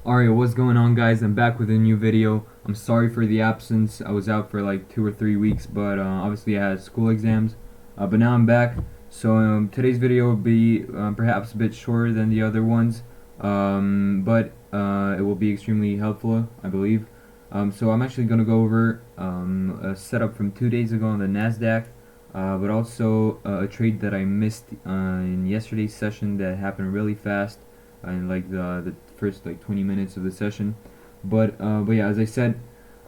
Alright, what's going on, guys? I'm back with a new video. I'm sorry for the absence. I was out for like 2 or 3 weeks, but obviously I had school exams. But now I'm back. So today's video will be perhaps a bit shorter than the other ones, but it will be extremely helpful, I believe. So I'm actually going to go over a setup from 2 days ago on the Nasdaq, but also a trade that I missed in yesterday's session that happened really fast in like the first like 20 minutes of the session. But yeah, as I said,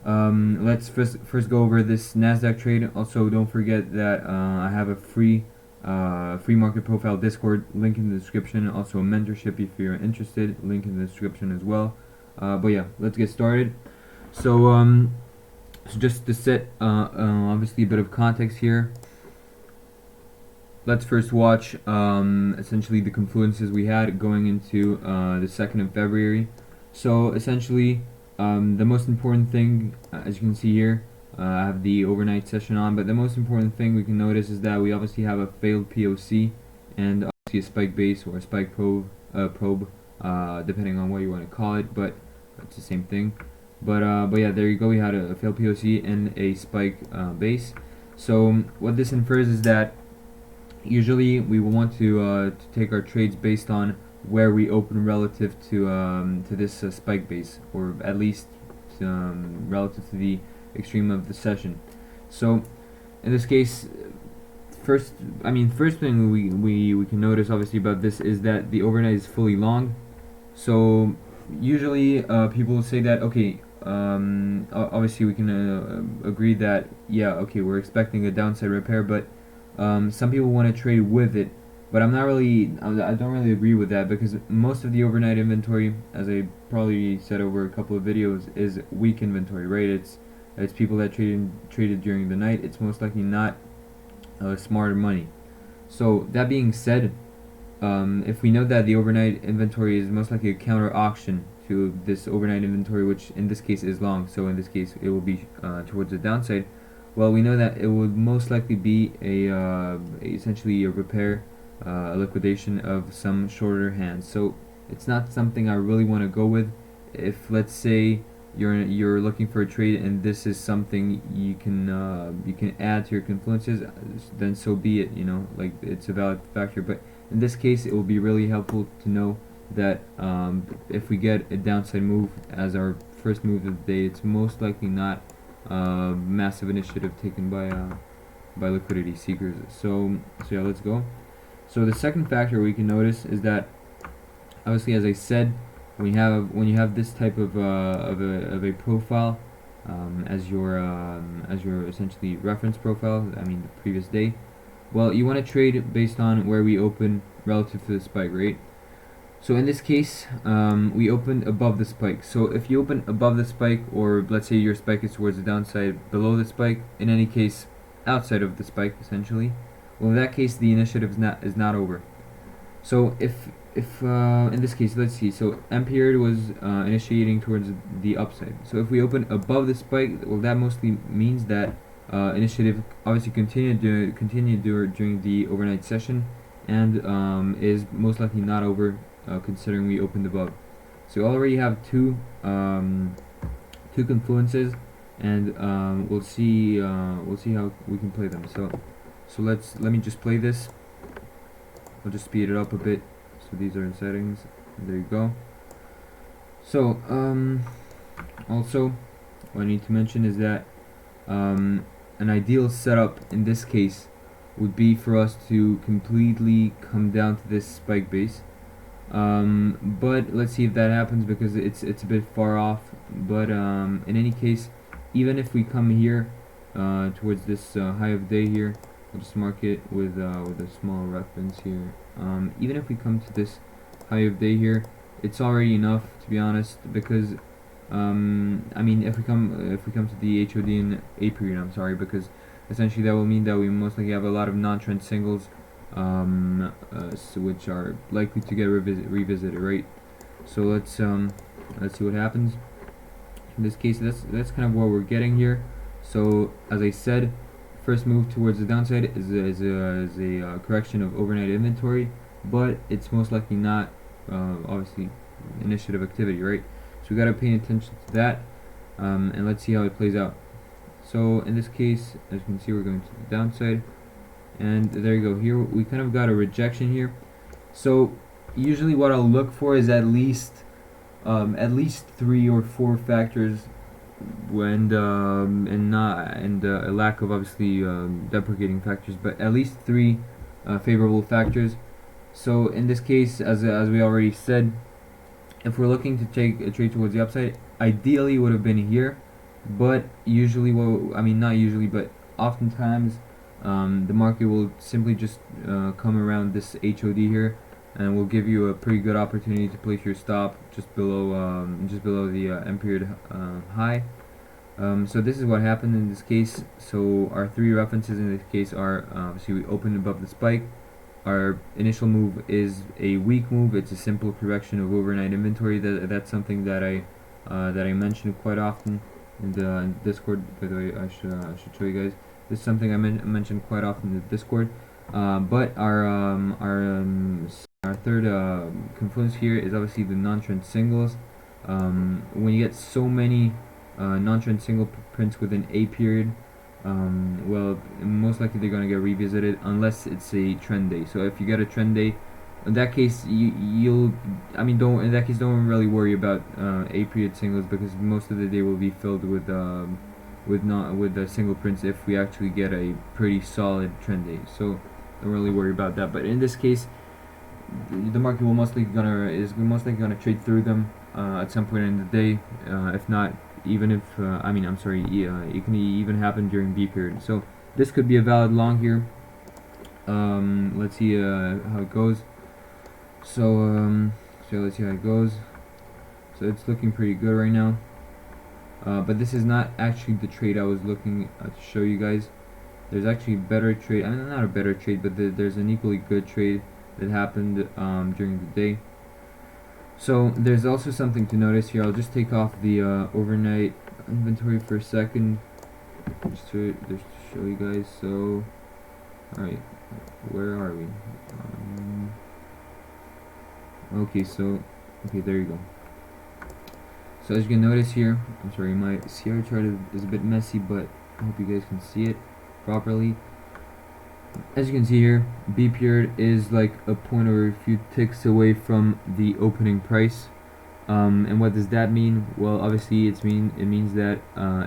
let's first go over this Nasdaq trade. Also, don't forget that I have a free market profile Discord link in the description. Also, a mentorship if you're interested, link in the description as well. But yeah, let's get started. So just to set obviously a bit of context here, let's first watch essentially the confluences we had going into the 2nd of February. So essentially, the most important thing, as you can see here, I have the overnight session on, but the most important thing we can notice is that we obviously have a failed POC and obviously a spike base or a spike probe, depending on what you want to call it, but it's the same thing. But yeah, there you go. We had a failed POC and a spike base. So what this infers is that usually we will want to take our trades based on where we open relative to this spike base, or at least relative to the extreme of the session. So in this case, first thing we can notice obviously about this is that the overnight is fully long. So usually people say that, okay, obviously we can agree that, yeah, okay, we're expecting a downside repair, but some people want to trade with it, but I don't really agree with that, because most of the overnight inventory, as I probably said over a couple of videos, is weak inventory, right? It's people that traded during the night. It's most likely not smarter money. So that being said, if we know that the overnight inventory is most likely a counter auction to this overnight inventory, which in this case is long, so in this case it will be towards the downside. Well, we know that it would most likely be essentially a repair, a liquidation of some shorter hands. So it's not something I really want to go with. If, let's say, you're looking for a trade and this is something you can add to your confluences, then so be it. You know, like, it's a valid factor. But in this case, it will be really helpful to know that if we get a downside move as our first move of the day, it's most likely not massive initiative taken by liquidity seekers. So yeah, let's go. So the second factor we can notice is that, obviously, as I said, when you have this type of a profile as your essentially reference profile, I mean the previous day, well, you want to trade based on where we open relative to the spike, right? So in this case, we opened above the spike. So if you open above the spike, or let's say your spike is towards the downside below the spike, in any case outside of the spike essentially, well, in that case the initiative is not over. So if in this case, let's see, so M period was initiating towards the upside. So if we open above the spike, well, that mostly means that initiative obviously continued during the overnight session, and is most likely not over, considering we opened above. So we already have two confluences, and we'll see how we can play them. So let me just play this. I'll just speed it up a bit. So these are in settings. There you go. So also what I need to mention is that an ideal setup in this case would be for us to completely come down to this spike base. But let's see if that happens, because it's a bit far off. But in any case, even if we come here towards this high of day here, I'll just mark it with a small reference here. Even if we come to this high of day here, it's already enough, to be honest, because I mean, if we come to the HOD in A period, I'm sorry, because essentially that will mean that we most likely have a lot of non-trend singles, which are likely to get revisited, right? So let's see what happens. In this case, that's kind of what we're getting here. So as I said, first move towards the downside is a correction of overnight inventory, but it's most likely not obviously initiative activity, right? So we got to pay attention to that, and let's see how it plays out. So in this case, as you can see, we're going to the downside, and there you go. Here we kind of got a rejection here. So usually what I'll look for is at least 3 or 4 factors, and a lack of obviously deprecating factors, but at least 3 favorable factors. So in this case, as we already said, if we're looking to take a trade towards the upside, ideally it would have been here, but usually, not usually, but oftentimes the market will simply just come around this HOD here, and will give you a pretty good opportunity to place your stop just below the M period high. So this is what happened in this case. So our 3 references in this case are obviously we opened above the spike. Our initial move is a weak move. It's a simple correction of overnight inventory. That's something that I mentioned quite often in Discord. By the way, I should show you guys. This is something I mentioned quite often in the Discord. But our third confluence here is obviously the non-trend singles. When you get so many non-trend single prints within a period, well, most likely they're going to get revisited unless it's a trend day. So if you get a trend day, in that case don't really worry about a period singles, because most of the day will be filled with the single prints if we actually get a pretty solid trend day. So don't really worry about that. But in this case, the market is most likely gonna trade through them at some point in the day. If not, even if it can even happen during B period. So this could be a valid long here. Let's see how it goes. So let's see how it goes. So it's looking pretty good right now. But this is not actually the trade I was looking to show you guys. There's actually a better trade. I mean, not a better trade, but there's an equally good trade that happened during the day. So there's also something to notice here. I'll just take off the overnight inventory for a second, just to show you guys. So, all right, where are we? Okay, there you go. So as you can notice here, I'm sorry, my CR chart is a bit messy, but I hope you guys can see it properly. As you can see here, B period is like a point or a few ticks away from the opening price. And what does that mean? Well, obviously it means that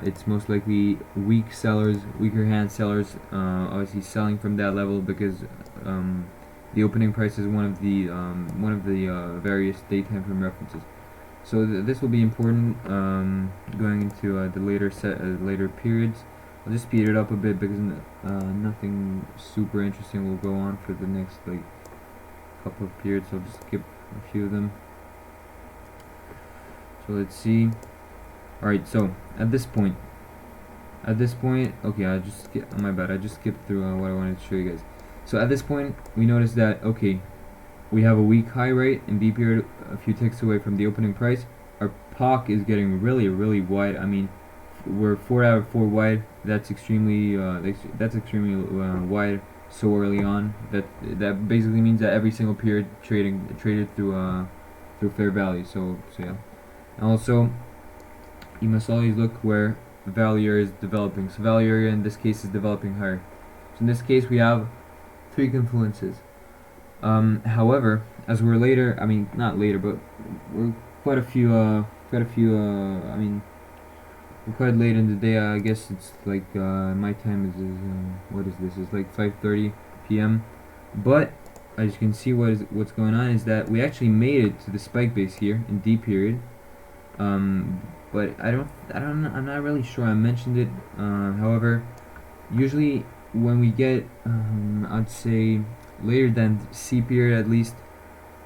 it's most likely weaker hand sellers, obviously selling from that level, because the opening price is one of the various daytime frame references. So this will be important going into the later periods. I'll just speed it up a bit because nothing super interesting will go on for the next couple of periods. So I'll just skip a few of them. So let's see. Alright, so at this point, okay, I just skipped through what I wanted to show you guys. So at this point, we notice that, okay, we have a weak high rate in B period, a few ticks away from the opening price. Our POC is getting really wide. I mean, we're 4 out of 4 wide. That's extremely wide so early on. That basically means that every single period traded through fair value. So yeah. And also, you must always look where value area is developing. So value area in this case is developing higher. So in this case, we have 3 confluences. However, as we're later, not later, but we're quite a few. We're quite late in the day. I guess it's like my time is what is this? It's like 5:30 p.m. But as you can see, what's going on is that we actually made it to the spike base here in D period. But I'm not really sure I mentioned it. However, usually when we get, I'd say later than C period at least,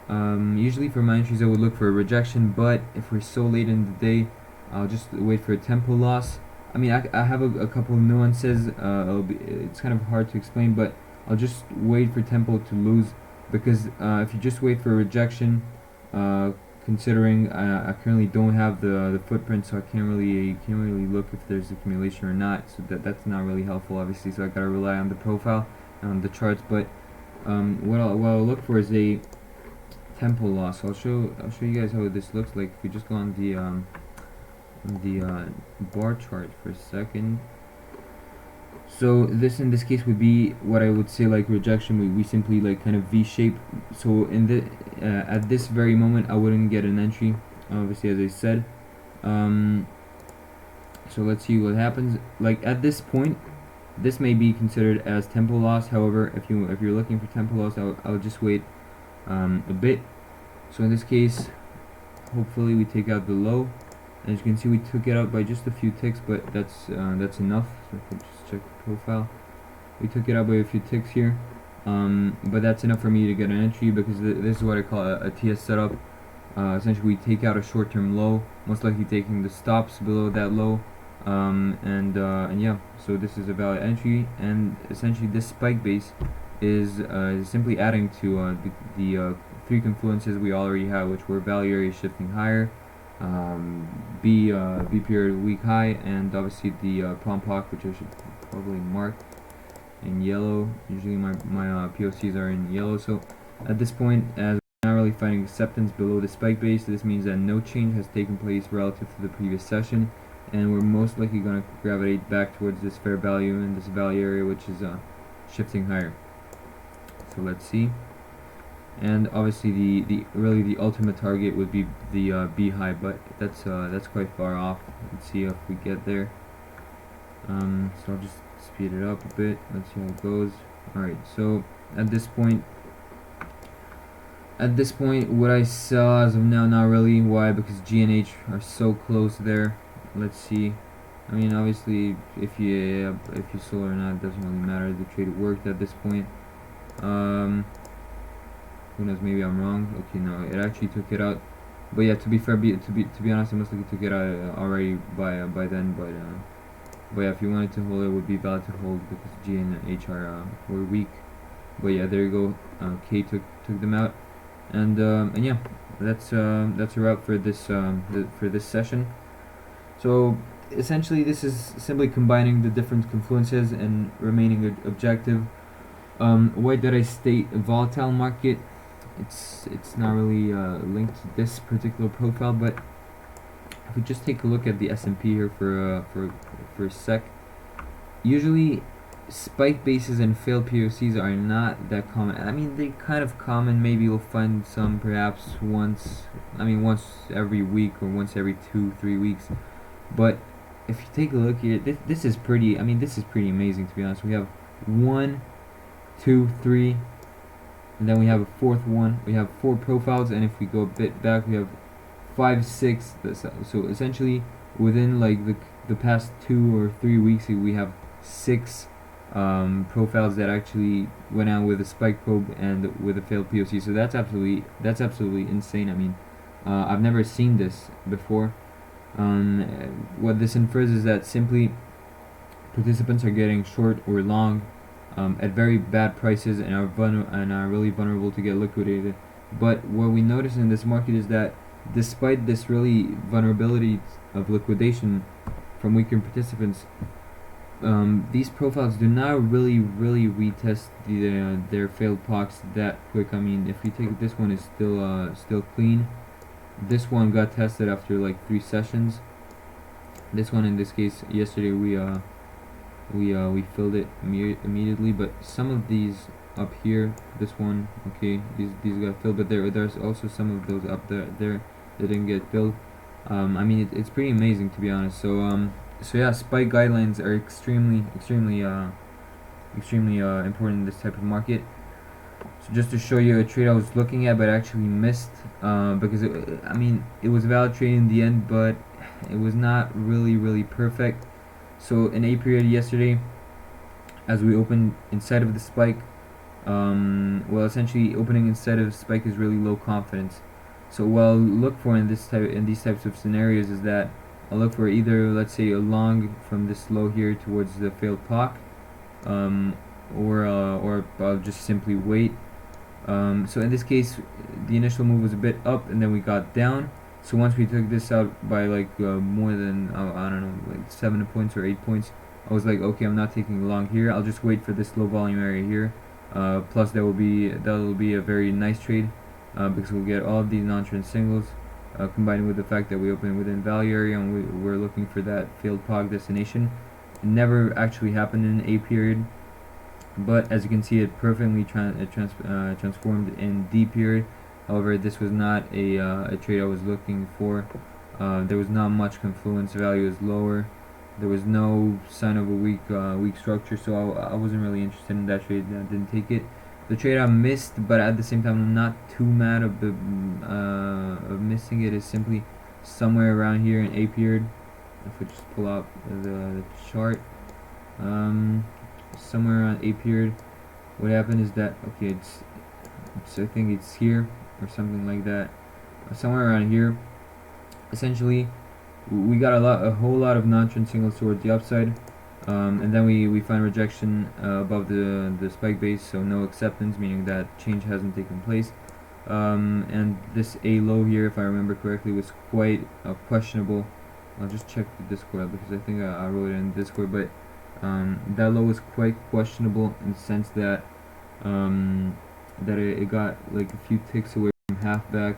usually for my entries I would look for a rejection, but if we're so late in the day, I'll just wait for a tempo loss. I mean, I have a couple of nuances. It's kind of hard to explain, but I'll just wait for tempo to lose, because if you just wait for a rejection, considering I currently don't have the footprint, so I can't really look if there's accumulation or not. So that's not really helpful, obviously. So I gotta rely on the profile and on the charts. But what I'll look for is a tempo loss. I'll show you guys how this looks like. If we just go on the bar chart for a second. So this in this case would be what I would say like rejection. We simply like kind of V-shape. So in the at this very moment I wouldn't get an entry, obviously, as I said. So let's see what happens. Like at this point, this may be considered as tempo loss. However, if you're looking for tempo loss, I'll just wait a bit. So in this case, hopefully we take out the low. As you can see, we took it out by just a few ticks, but that's enough. So if we just check the profile, we took it out by a few ticks here, but that's enough for me to get an entry, because this is what I call a TS setup. Essentially, we take out a short-term low, most likely taking the stops below that low, and yeah. So this is a valid entry, and essentially this spike base is simply adding to the three confluences we already have, which were value area shifting higher, B period weak high, and obviously the pom poc, which I should probably mark in yellow. Usually my POCs are in yellow. So at this point, as we're not really finding acceptance below the spike base, this means that no change has taken place relative to the previous session, and we're most likely going to gravitate back towards this fair value and this value area, which is shifting higher. So let's see. And obviously the ultimate target would be the B high, but that's quite far off. Let's see if we get there. So I'll just speed it up a bit. Let's see how it goes. Alright, so at this point, would I sell as of now? Not really. Why? Because G and H are so close there. Let's see. I mean, obviously, if you sold or not, it doesn't really matter. The trade worked at this point. Who knows? Maybe I'm wrong. Okay, no, it actually took it out. But yeah, to be fair, to be honest, I must have took it out already by then. But yeah, if you wanted to hold it, would be valid to hold, because G and H were weak. But yeah, there you go. K took them out, and yeah, that's a wrap for this session. So essentially, this is simply combining the different confluences and remaining objective. Why did I state a volatile market? It's not really linked to this particular profile, but if we just take a look at the S&P here for a sec, usually spike bases and failed POCs are not that common. I mean, they kind of common. Maybe you'll find some perhaps once every week or once every 2-3 weeks. But if you take a look here, this is pretty. I mean, this is pretty amazing, to be honest. We have 1, 2, 3, and then we have a fourth one. We have 4 profiles, and if we go a bit back, we have 5, 6. So essentially, within like the past 2 or 3 weeks, we have 6 profiles that actually went out with a spike probe and with a failed POC. So that's absolutely insane. I mean, I've never seen this before. What this infers is that simply participants are getting short or long at very bad prices and are really vulnerable to get liquidated. But what we notice in this market is that despite this really vulnerability of liquidation from weaker participants, these profiles do not really retest their failed POCs that quick. I mean, if you take this one is still clean. This one got tested after like 3 sessions. This one, in this case, yesterday we filled it immediately. But some of these up here, this one, okay, these got filled. But there's also some of those up there that didn't get filled. I mean, it's pretty amazing, to be honest. So yeah, spike guidelines are extremely important in this type of market. So just to show you a trade I was looking at but actually missed, because it was a valid trade in the end, but it was not really perfect. So in A period yesterday, as we opened inside of the spike, well, essentially opening inside of the spike is really low confidence. So what I'll look for in these types of scenarios is that I'll look for either, let's say, a long from this low here towards the failed POC, or I'll just simply wait. So in this case, the initial move was a bit up, and then we got down. So once we took this out by like more than I don't know, like 7 points or 8 points, I was like, okay, I'm not taking long here. I'll just wait for this low volume area here. Plus that'll be a very nice trade. because we'll get all of these non-trend signals combined with the fact that we open within value area and we're looking for that failed POG destination. It never actually happened in A period, but as you can see, it perfectly transformed in D period. However, this was not a trade I was looking for. There was not much confluence. Value is lower. There was no sign of a weak structure, so I wasn't really interested in that trade. I didn't take it. The trade I missed, but at the same time, I'm not too mad of missing it. Is simply somewhere around here in A period. If we just pull up the chart, somewhere around A period, what happened is that it's I think it's here or something like that, somewhere around here. Essentially, we got a whole lot of non-trend signals towards the upside, and then we find rejection above the spike base, so no acceptance, meaning that change hasn't taken place. And this A low here, if I remember correctly, was quite questionable. I'll just check the Discord because I think I wrote it in Discord, but that low was quite questionable in the sense that it got like a few ticks away from half back.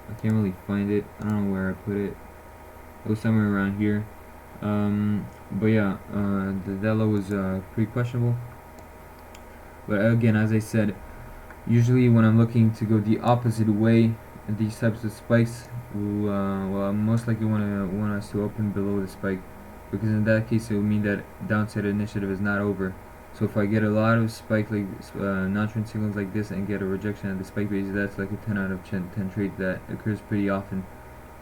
I can't really find it. I don't know where I put it. It was somewhere around here. But yeah, the low was pretty questionable. But again, as I said, usually when I'm looking to go the opposite way, these types of spikes will I most likely want us to open below the spike, because in that case it will mean that downside initiative is not over. So if I get a lot of spike like non-trend signals like this and get a rejection at the spike base, that's like a 10 out of 10 trade that occurs pretty often.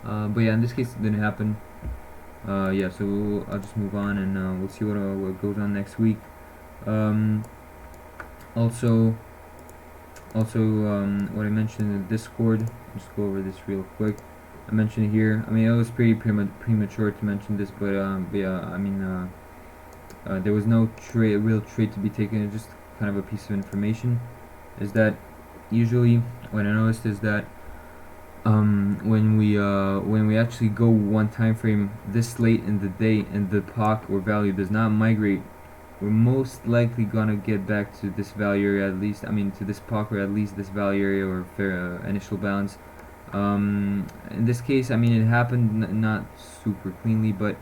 But yeah, in this case it didn't happen. Yeah, so I'll just move on and we'll see what goes on next week. Also, what I mentioned in the Discord, just go over this real quick. I mentioned here, I mean, it was pretty premature to mention this, but yeah, I mean, there was no real trade to be taken. It's just kind of a piece of information. Is that usually what I noticed is that when we actually go one time frame this late in the day and the POC or value does not migrate, we're most likely gonna get back to this value area, at least, I mean, to this POC or at least this value area or fair initial balance. In this case, I mean, it happened not super cleanly, but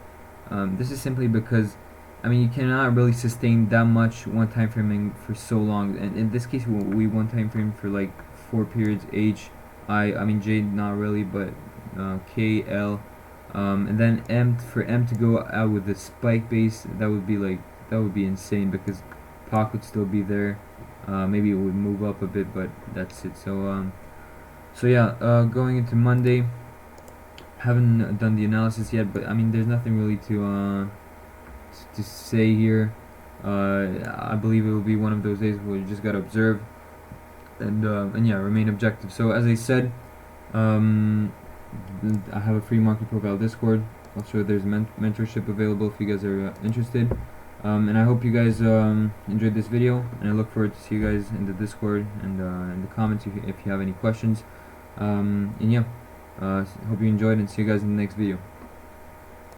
this is simply because, I mean, you cannot really sustain that much one time framing for so long. And in this case, we one time frame for like 4 periods: H, I mean J, not really, but K, L, and then M. For M to go out with the spike base, that would be insane, because POC would still be there. Maybe it would move up a bit, but that's it. So yeah, going into Monday, haven't done the analysis yet, but I mean, there's nothing really to say here. I believe it will be one of those days where you just gotta observe and yeah, remain objective. So as I said, I have a free market profile Discord. Also, there's mentorship available if you guys are interested. And I hope you guys enjoyed this video, and I look forward to see you guys in the Discord and in the comments if you have any questions. And yeah, hope you enjoyed, and see you guys in the next video.